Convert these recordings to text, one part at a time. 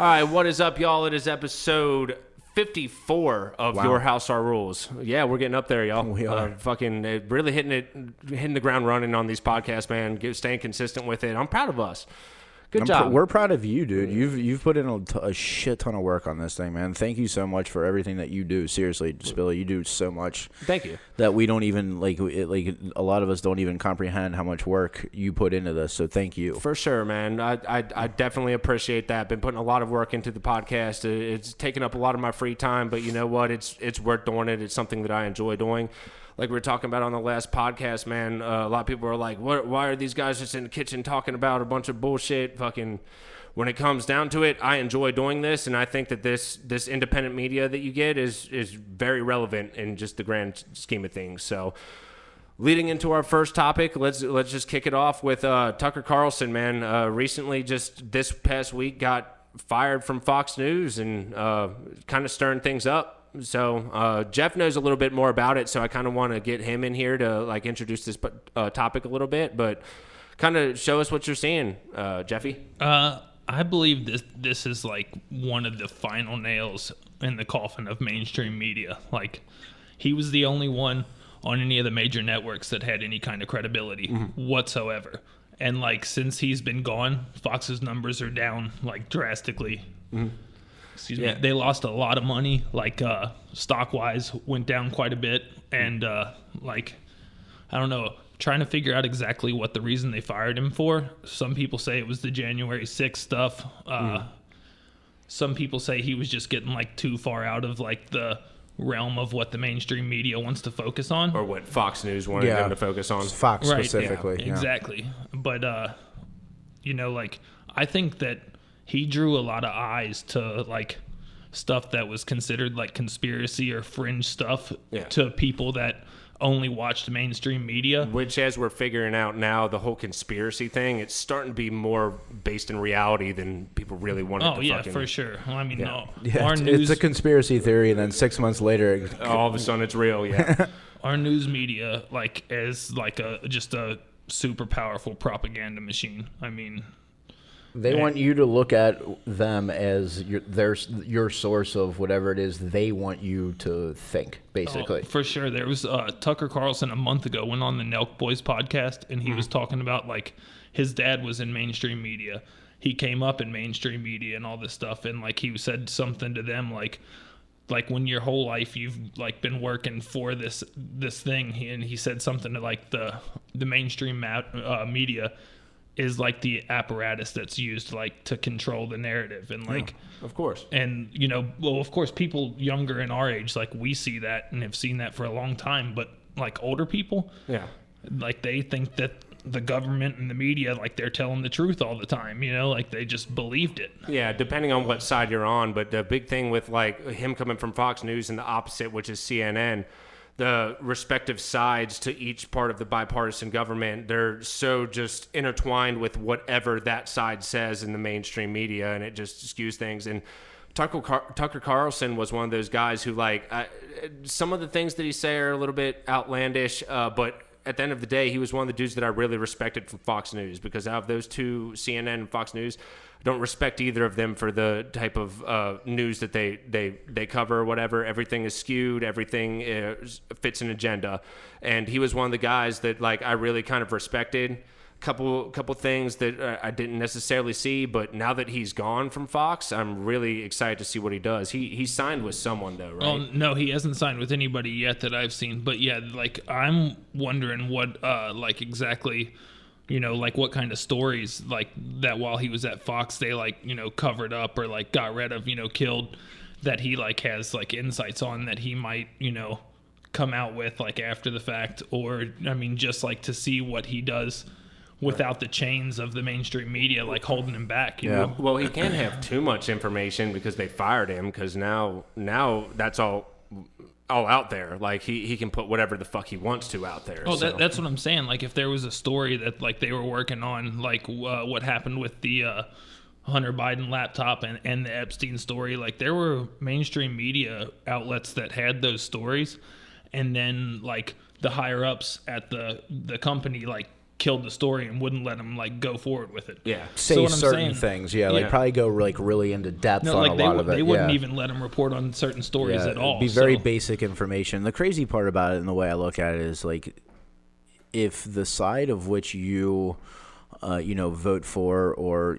All right, what is up, y'all? It is episode 54 of Your House, Our Rules. Yeah, we're getting up there, y'all. We are. Fucking really hitting the ground running on these podcasts, man. Staying consistent with it. I'm proud of us. Good job. We're proud of you, dude. You've put in a shit ton of work on this thing, man. Thank you so much for everything that you do. Seriously, Spilly, you do so much. Thank you. That we don't even like a lot of us don't even comprehend how much work you put into this. So thank you. For sure, man. I definitely appreciate that. Been putting a lot of work into the podcast. It's taken up a lot of my free time, but you know what? It's worth doing it. It's something that I enjoy doing. Like we were talking about on the last podcast, man, a lot of people are like, why are these guys just in the kitchen talking about a bunch of bullshit? Fucking, when it comes down to it, I enjoy doing this, and I think that this independent media that you get is very relevant in just the grand scheme of things. So leading into our first topic, let's just kick it off with Tucker Carlson, man. Recently, just this past week, got fired from Fox News and kind of stirring things up. So Jeff knows a little bit more about it, so I kind of want to get him in here to like introduce this topic a little bit, but kind of show us what you're seeing, Jeffy. I believe this is like one of the final nails in the coffin of mainstream media. Like, he was the only one on any of the major networks that had any kind of credibility whatsoever. And like, since he's been gone, Fox's numbers are down like drastically. Excuse me. They lost a lot of money, like stock-wise went down quite a bit. And like, I don't know, trying to figure out exactly what the reason they fired him for. Some people say it was the January 6th stuff. Some people say he was just getting like too far out of like the realm of what the mainstream media wants to focus on. Or what Fox News wanted them to focus on. Fox specifically. Yeah, exactly. But, you know, like, I think that he drew a lot of eyes to like stuff that was considered like conspiracy or fringe stuff to people that only watched mainstream media. Which, as we're figuring out now, the whole conspiracy thing, it's starting to be more based in reality than people really wanted to fucking... for sure. Well, I mean, our it's news... It's a conspiracy theory, and then 6 months later... all of a sudden, it's real, Our news media, like, is like just a super powerful propaganda machine. I mean... They want you to look at them as your source of whatever it is they want you to think, basically. For sure. There was Tucker Carlson a month ago went on the Nelk Boys podcast, and he was talking about, like, his dad was in mainstream media. He came up in mainstream media and all this stuff, and, like, he said something to them, like when your whole life you've, like, been working for this thing, and he said something to, like, the mainstream media is like the apparatus that's used like to control the narrative, and like of course, and you know, well, of course, people younger in our age, like, we see that and have seen that for a long time, but like older people, like, they think that the government and the media, like, they're telling the truth all the time, you know, like, they just believed it. Yeah, depending on what side you're on, but the big thing with like him coming from Fox News and the opposite, which is CNN, the respective sides to each part of the bipartisan government, they're so just intertwined with whatever that side says in the mainstream media, and it just skews things. And Tucker Carlson was one of those guys who, like, some of the things that he say are a little bit outlandish, but at the end of the day, he was one of the dudes that I really respected from Fox News, because out of those two, CNN and Fox News, I don't respect either of them for the type of news that they cover or whatever. Everything is skewed. Everything fits an agenda. And he was one of the guys that, like, I really kind of respected. Couple things that I didn't necessarily see, but now that he's gone from Fox, I'm really excited to see what he does. He signed with someone, though, right? Oh, no, he hasn't signed with anybody yet that I've seen. But yeah, like, I'm wondering what, like, exactly, you know, like, what kind of stories, like, that while he was at Fox, they, like, you know, covered up or, like, got rid of, you know, killed, that he, like, has, like, insights on that he might, you know, come out with, like, after the fact. Or, I mean, just, like, to see what he does without the chains of the mainstream media, like, holding him back, you know? Well, he can't have too much information because they fired him, because now that's all out there. Like, he can put whatever the fuck he wants to out there. Oh, so. That's what I'm saying. Like, if there was a story that, like, they were working on, like, what happened with the Hunter Biden laptop and the Epstein story, like, there were mainstream media outlets that had those stories, and then, like, the higher ups at the company, like, killed the story and wouldn't let him like go forward with it. Yeah. Say what I'm certain saying- things, like probably go like really into depth No, on like a lot of it. they wouldn't even let him report on certain stories at all. It'd be very so. basic information. The crazy part about it, and the way I look at it, is like if the side of which you vote for, or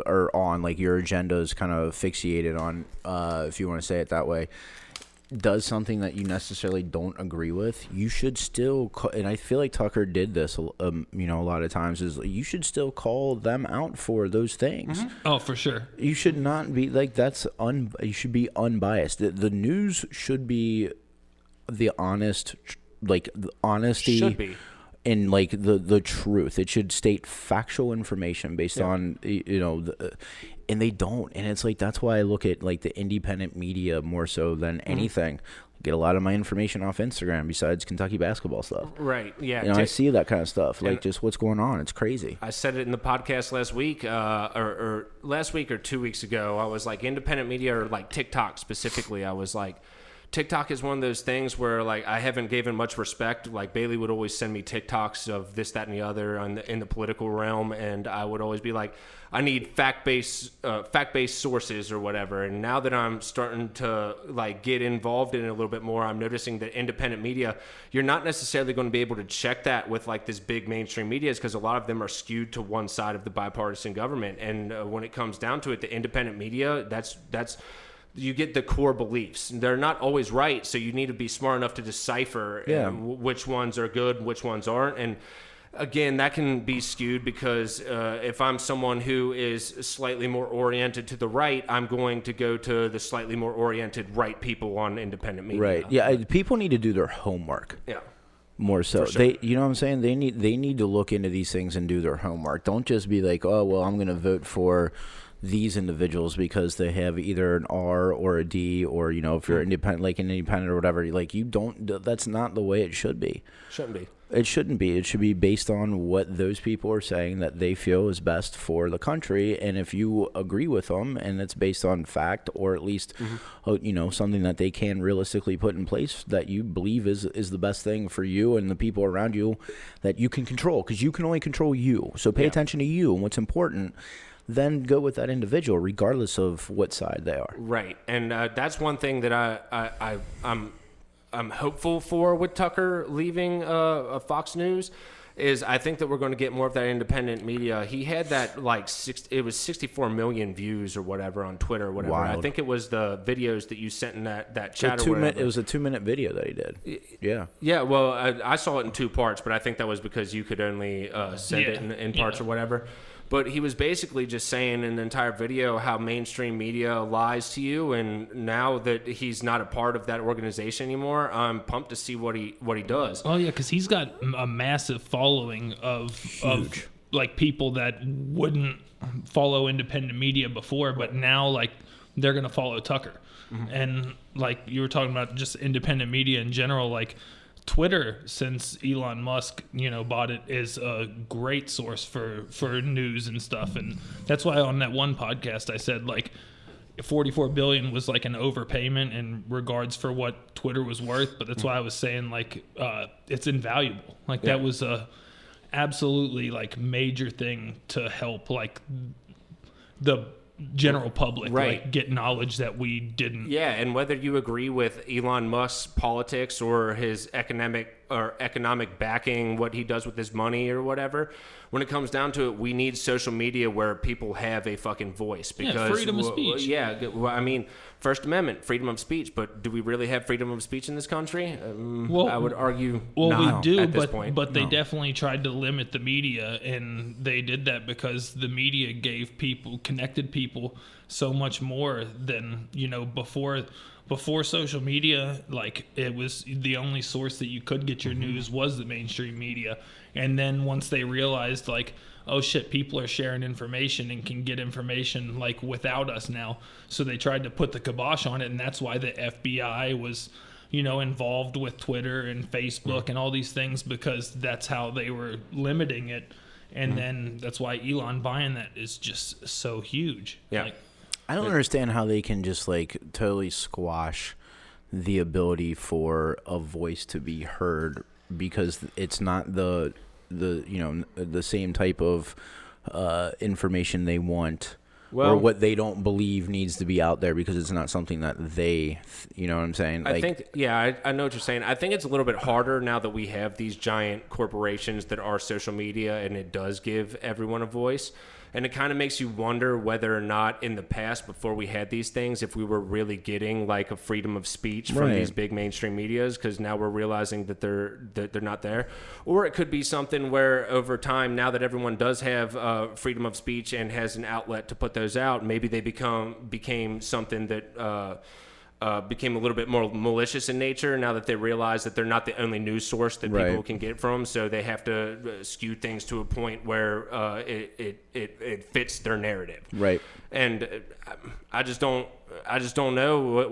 are on, like your agenda is kind of fixated on, if you want to say it that way, does something that you necessarily don't agree with, you should still and I feel like Tucker did this a lot of times, is you should still call them out for those things. Oh, for sure. You should not be like you should be unbiased. The news should be the honest, like the honesty Should be. And like the truth. It should state factual information based on and they don't. And it's like, that's why I look at like the independent media more so than anything. I get a lot of my information off Instagram besides Kentucky basketball stuff. Right. Yeah. I see that kind of stuff, like just what's going on. It's crazy. I said it in the podcast last week, or last week or 2 weeks ago. I was like, independent media, or like TikTok specifically. I was like, TikTok is one of those things where like I haven't given much respect. Like Bailey would always send me TikToks of this, that, and the other in the political realm, and I would always be like, I need fact-based sources or whatever. And now that I'm starting to like get involved in it a little bit more, I'm noticing that independent media, you're not necessarily going to be able to check that with like this big mainstream media, because a lot of them are skewed to one side of the bipartisan government. And when it comes down to it, the independent media, that's you get the core beliefs. They're not always right, so you need to be smart enough to decipher which ones are good, which ones aren't. And again, that can be skewed because if I'm someone who is slightly more oriented to the right, I'm going to go to the slightly more oriented right people on independent media. Right. Yeah. People need to do their homework. Yeah. More so, For sure. you know what I'm saying? They need to look into these things and do their homework. Don't just be like, oh well, I'm going to vote for these individuals because they have either an R or a D, or if you're independent, like an independent or whatever, like you don't. That's not the way it should be. Shouldn't be. It shouldn't be. It should be based on what those people are saying that they feel is best for the country. And if you agree with them and it's based on fact, or at least, something that they can realistically put in place that you believe is the best thing for you and the people around you that you can control, because you can only control you. So pay attention to you and what's important. Then go with that individual, regardless of what side they are. Right. And that's one thing that I'm hopeful for with Tucker leaving Fox News, is I think that we're going to get more of that independent media. He had that it was 64 million views or whatever on Twitter or whatever. Wild. I think it was the videos that you sent in that chat or It whatever. was a 2-minute video that he did. Yeah. Yeah, well, I saw it in 2 parts, but I think that was because you could only send it in parts or whatever. But he was basically just saying in the entire video how mainstream media lies to you, and now that he's not a part of that organization anymore, I'm pumped to see what he does. Oh yeah, because he's got a massive following of like people that wouldn't follow independent media before, but now like they're gonna follow Tucker. And like you were talking about just independent media in general, like Twitter, since Elon Musk, bought it, is a great source for news and stuff. And that's why on that one podcast I said like 44 billion was like an overpayment in regards for what Twitter was worth. But that's why I was saying like it's invaluable. Like that was a absolutely like major thing to help like the general public like get knowledge that we didn't. Yeah, and whether you agree with Elon Musk's politics or his economic backing, what he does with his money or whatever, when it comes down to it, we need social media where people have a fucking voice, because freedom of speech. I mean, First Amendment, freedom of speech, but do we really have freedom of speech in this country? I would argue not we do, at this point. But they definitely tried to limit the media, and they did that because the media connected people so much more than, before social media. Like, it was the only source that you could get your news was the mainstream media. And then once they realized like, oh shit, people are sharing information and can get information like without us now. So they tried to put the kibosh on it, and that's why the FBI was, involved with Twitter and Facebook and all these things, because that's how they were limiting it. And then that's why Elon buying that is just so huge. Yeah. I don't understand how they can just like totally squash the ability for a voice to be heard, because it's not the the same type of information they want. Well, or what they don't believe needs to be out there because it's not something that they, you know what I'm saying? I think, I know what you're saying. I think it's a little bit harder now that we have these giant corporations that are social media, and it does give everyone a voice. And it kind of makes you wonder whether or not in the past, before we had these things, if we were really getting like a freedom of speech from these big mainstream medias, because now we're realizing that they're not there. Or it could be something where over time, now that everyone does have freedom of speech and has an outlet to put those out, maybe they became something that became a little bit more malicious in nature now that they realize that they're not the only news source that people can get from. So they have to skew things to a point where it fits their narrative. Right. And I just don't know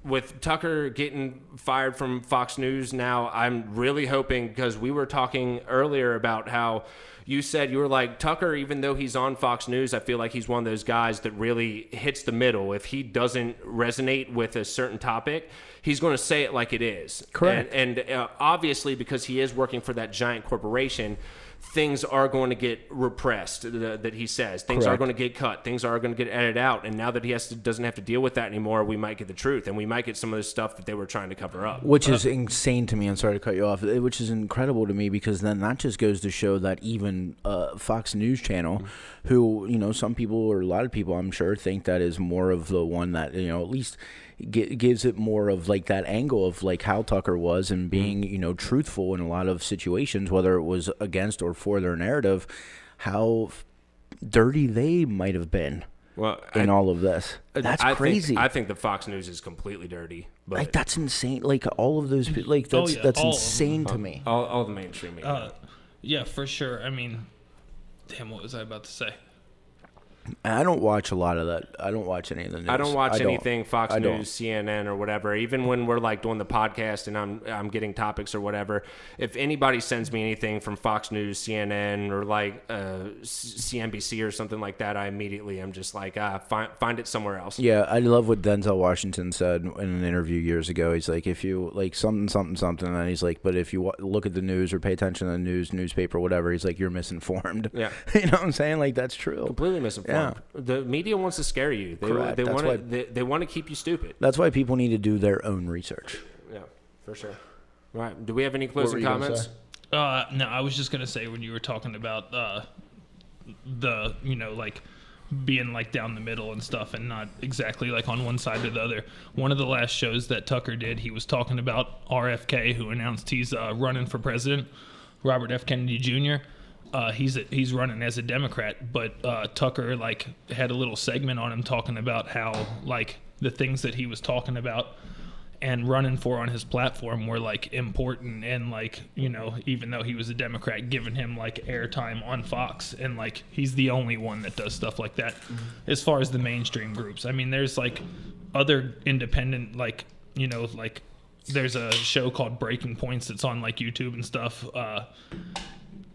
with Tucker getting fired from Fox News now. I'm really hoping, because we were talking earlier about how you said you were like, Tucker, even though he's on Fox News, I feel like he's one of those guys that really hits the middle. If he doesn't resonate with a certain topic, he's going to say it like it is. Correct. And obviously, because he is working for that giant corporation, things are going to get repressed, that he says. Things are going to get cut. Things are going to get edited out. And now that he doesn't have to deal with that anymore, we might get the truth. And we might get some of the stuff that they were trying to cover up. Which is insane to me. I'm sorry to cut you off. Which is incredible to me, because then that just goes to show that even Fox News Channel, who, some people, or a lot of people, I'm sure, think that is more of the one that, at least gives it more of like that angle of like how Tucker was and being, truthful in a lot of situations, whether it was against or for their narrative, how dirty they might have been in all of this. That's crazy. I think the Fox News is completely dirty. But like, that's insane. Like, all of those people, like, that's insane to me. All the mainstream media. Yeah, for sure. I mean, damn, what was I about to say? I don't watch a lot of that. I don't watch any of the news. I don't watch anything Fox News, CNN, or whatever. Even when we're like doing the podcast and I'm getting topics or whatever, if anybody sends me anything from Fox News, CNN, or like CNBC or something like that, I immediately am just like, find it somewhere else. Yeah, I love what Denzel Washington said in an interview years ago. He's like, if you like something, and he's like, but if you look at the news or pay attention to the news, newspaper, whatever, he's like, you're misinformed. Yeah, you know what I'm saying? Like, that's true. Completely misinformed. Yeah. The media wants to scare you. They want to keep you stupid. That's why people need to do their own research. Yeah, for sure. All right. Do we have any closing comments? No, I was just gonna say, when you were talking about the like being like down the middle and stuff, and not exactly like on one side or the other. One of the last shows that Tucker did, he was talking about RFK, who announced he's running for president, Robert F. Kennedy Jr. He's running as a Democrat, but Tucker like had a little segment on him talking about how like the things that he was talking about and running for on his platform were like important, and like, even though he was a Democrat, giving him like airtime on Fox, and like he's the only one that does stuff like that. As far as the mainstream groups, I mean, there's like other independent, like like there's a show called Breaking Points that's on like YouTube and stuff.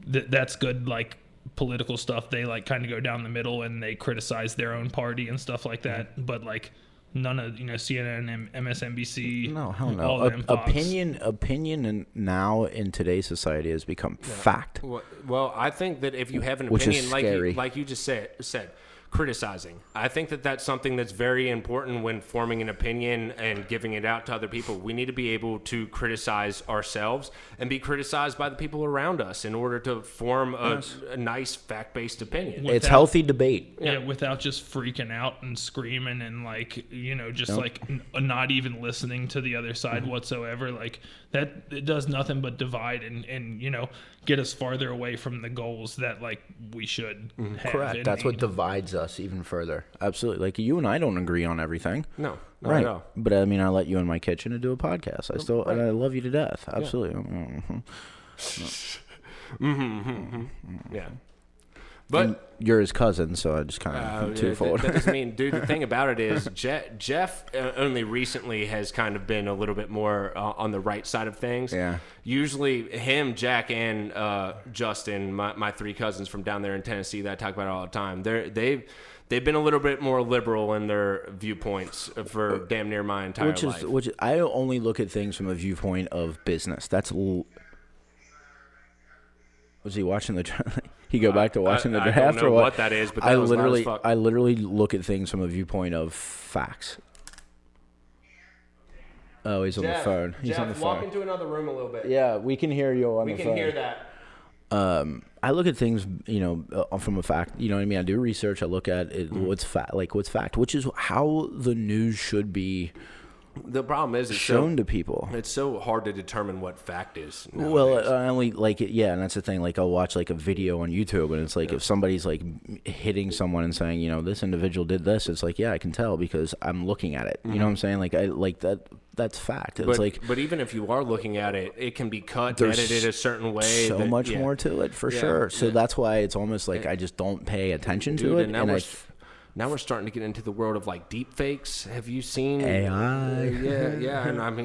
That's good, like political stuff. They like kind of go down the middle and they criticize their own party and stuff like that. But like none of CNN and MSNBC. No, hell no. Opinion, and now in today's society has become fact. Well, I think that if you have an opinion, like you just said, criticizing. I think that that's something that's very important when forming an opinion and giving it out to other people. We need to be able to criticize ourselves and be criticized by the people around us in order to form a nice fact-based opinion. It's healthy debate. Yeah, without just freaking out and screaming and like, like not even listening to the other side whatsoever. Like that, it does nothing but divide and get us farther away from the goals that like we should have. Correct. That's what divides us even further. Absolutely. Like, you and I don't agree on everything. No, not right. at all. But I mean, I let you in my kitchen and do a podcast. And I love you to death. Absolutely. Yeah. But and you're his cousin, so I just kind of twofold. That doesn't mean, dude. The thing about it is, Jeff only recently has kind of been a little bit more on the right side of things. Yeah. Usually, him, Jack, and Justin, my three cousins from down there in Tennessee that I talk about all the time. They've been a little bit more liberal in their viewpoints for damn near my entire life. Which I only look at things from a viewpoint of business. That's. Was he watching the? He go back to watching the draft I don't know or what? what that is, but that was loud as fuck. I literally look at things from a viewpoint of facts. Oh, he's on the phone. He's on the phone. Walk into another room a little bit. Yeah, we can hear you on the phone. We can hear that. I look at things, from a fact. You know what I mean? I do research. I look at it, what's fact, which is how the news should be. The problem is it's shown to people. It's so hard to determine what fact is nowadays. Well, I only like it. Yeah, and that's the thing. Like, I'll watch like a video on YouTube, and it's like if somebody's like hitting someone and saying, this individual did this, it's like, yeah, I can tell because I'm looking at it. You know what I'm saying? Like, I like that. That's fact. It's but even if you are looking at it, it can be cut and edited a certain way. So much more to it for sure. So that's why it's almost like I just don't pay attention to it. And now we're starting to get into the world of like deep fakes. Have you seen AI? Yeah, and I mean